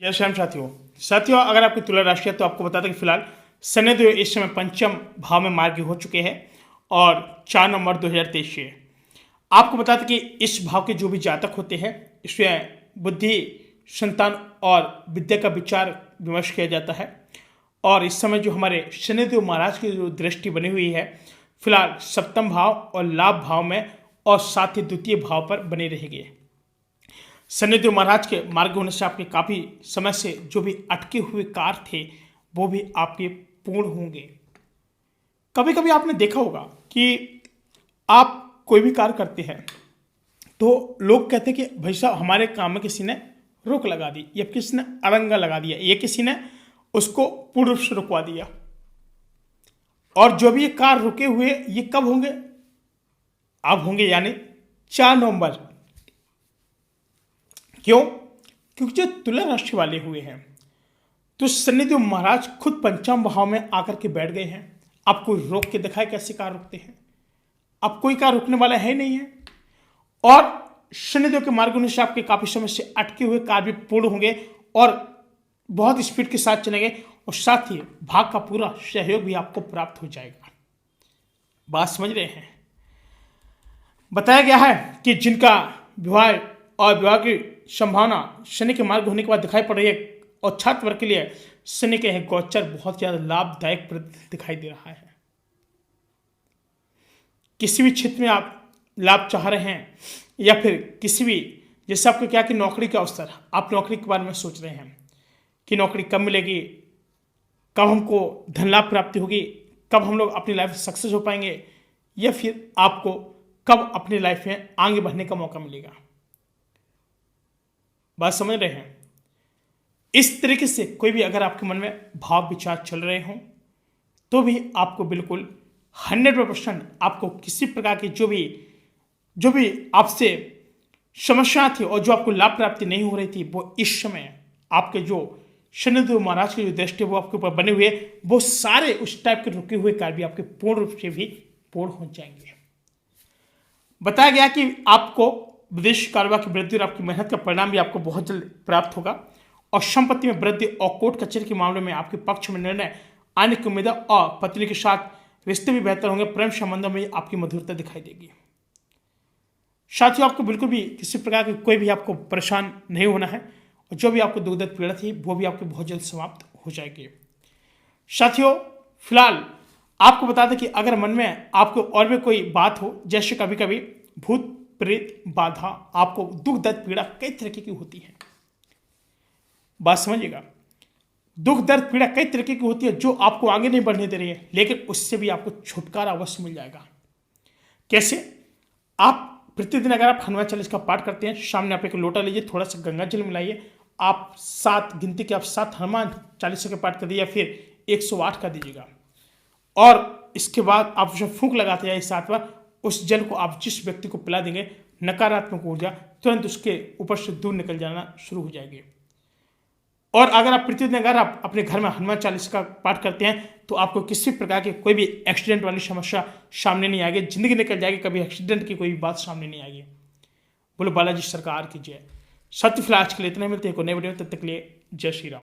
जय श्याम साथियों अगर आपकी तुला राशि है तो आपको बता दें कि फिलहाल शनिदेव इस समय पंचम भाव में मार्गी हो चुके हैं और 4 नवंबर 2023 से आपको बता दें कि इस भाव के जो भी जातक होते हैं इसमें बुद्धि, संतान और विद्या का विचार विमर्श किया जाता है। और इस समय जो हमारे शनिदेव महाराज की जो दृष्टि बनी हुई है फिलहाल सप्तम भाव और लाभ भाव में और साथ ही द्वितीय भाव पर बनी रहेगी। शनिदेव महाराज के मार्ग होने से आपके काफ़ी समय से जो भी अटके हुए कार्य थे वो भी आपके पूर्ण होंगे। कभी कभी आपने देखा होगा कि आप कोई भी कार्य करते हैं तो लोग कहते हैं कि भाई साहब हमारे काम में किसी ने रोक लगा दी या किसी ने अड़ंगा लगा दिया, ये किसी ने उसको पूर्ण रूप से रुकवा दिया। और जो भी ये कार्य रुके हुए ये कब होंगे? अब होंगे यानी 4 नवंबर। क्यों? क्योंकि जो तुला राशि वाले हुए हैं तो शनिदेव महाराज खुद पंचम भाव में आकर के बैठ गए हैं। आप कोई रोक के दिखाए कैसे कार्य रुकते हैं? अब कोई कार्य रुकने वाला है नहीं है। और शनिदेव के मार्ग होने से आपके काफी समय से अटके हुए कार्य भी पूर्ण होंगे और बहुत स्पीड के साथ चलेंगे और साथ ही भाग का पूरा सहयोग भी आपको प्राप्त हो जाएगा। बात समझ रहे हैं? बताया गया है कि जिनका विवाह और विवाह की संभावना शनि के मार्ग होने के बाद दिखाई पड़ रही है और छात्र वर्ग के लिए शनि के गोचर बहुत ज्यादा लाभदायक दिखाई दे रहा है। किसी भी क्षेत्र में आप लाभ चाह रहे हैं या फिर किसी भी, जैसे आपको क्या कि नौकरी का अवसर, आप नौकरी के बारे में सोच रहे हैं कि नौकरी कब मिलेगी, कब हमको धन लाभ प्राप्ति होगी, कब हम लोग अपनी लाइफ में सक्सेस हो पाएंगे या फिर आपको कब अपनी लाइफ में आगे बढ़ने का मौका मिलेगा। बात समझ रहे हैं? इस तरीके से कोई भी अगर आपके मन में भाव विचार चल रहे हों तो भी आपको बिल्कुल 100% आपको किसी प्रकार की जो भी आपसे समस्या थी और जो आपको लाभ प्राप्ति नहीं हो रही थी वो इस समय आपके जो शनिदेव महाराज की जो दृष्टि वो आपके ऊपर बने हुए वो सारे उस टाइप के रुके हुए कार्य भी आपके पूर्ण रूप से भी पूर्ण हो जाएंगे। बताया गया कि आपको विदेश कारोबार की वृद्धि और आपकी मेहनत का परिणाम भी आपको बहुत जल्द प्राप्त होगा और संपत्ति में वृद्धि और कोर्ट कचहरी के मामले में आपके पक्ष में निर्णय आने की उम्मीद और पत्नी के साथ रिश्ते भी बेहतर होंगे। प्रेम संबंधों में आपकी मधुरता दिखाई देगी। साथियों आपको बिल्कुल भी किसी प्रकार की कोई भी आपको परेशान नहीं होना है और जो भी आपको दुख दर्द पीड़ा थी वो भी आपकी बहुत जल्द समाप्त हो जाएगी। साथियों फिलहाल आपको बता दें कि अगर मन में आपको और भी कोई बात हो, जैसे कभी कभी भूत प्रेत बाधा, आपको दुख दर्द पीड़ा कई तरीके की होती है। बात समझिएगा, दुख दर्द पीड़ा कई तरीके की होती है जो आपको आगे नहीं बढ़ने दे रही है, लेकिन उससे भी आपको छुटकारा अवश्य मिल जाएगा। कैसे? आप प्रतिदिन अगर आप हनुमान चालीसा का पाठ करते हैं, सामने आप एक लोटा लीजिए, थोड़ा सा गंगा जल मिलाइए, आप 7 गिनती के आप 7 हनुमान चालीसा के पाठ कर दीजिए या फिर 108 कर दीजिएगा और इसके बाद आप उसे फूंक लगाते जाइए 7 बार। उस जल को आप जिस व्यक्ति को पिला देंगे नकारात्मक ऊर्जा तुरंत उसके ऊपर से दूर निकल जाना शुरू हो जाएगी। और अगर आप प्रतिदिन अगर आप अपने घर में हनुमान चालीसा का पाठ करते हैं तो आपको किसी प्रकार की कोई भी एक्सीडेंट वाली समस्या सामने नहीं आएगी, जिंदगी निकल जाएगी, कभी एक्सीडेंट की कोई बात सामने नहीं आएगी। बोलो बालाजी सरकार की जय। सत्य फिलहाल आज के लिए इतना ही, मिलते हैं कोई नए वीडियो, तब तक के लिए जय श्री राम।